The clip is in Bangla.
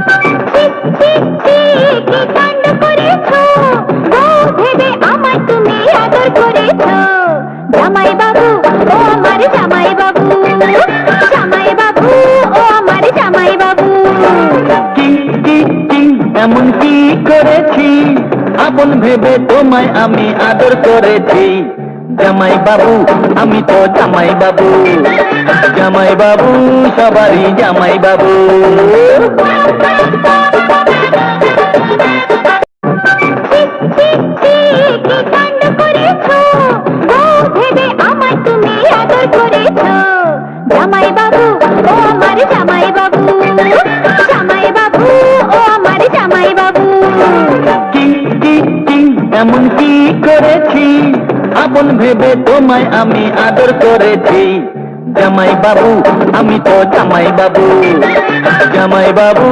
কি কাণ্ড করেছো, বউ ভেবে আমায় তুমি আদর করেছো। জামাই বাবু ও আমার জামাই বাবু, জামাই বাবু ও আমার জামাই বাবু। কি কি কি এমন কি করেছি, আপন ভেবে তোমায় আমি আদর করেছি। জামাই বাবু আমি তো জামাই বাবু, জামাই বাবু সবারই জামাই বাবু। কি কাণ্ড করেছো, বউ ভেবে আমায় তুমি আদর করেছো। জামাই বাবু ও আমার জামাই বাবু, জামাই বাবু ও আমার জামাই বাবু। কি কি কি এমন কি করেছি, আপন ভেবে তোমায় আমি আদর করেছি। জামাই বাবু আমি তো জামাই বাবু, জামাই বাবু।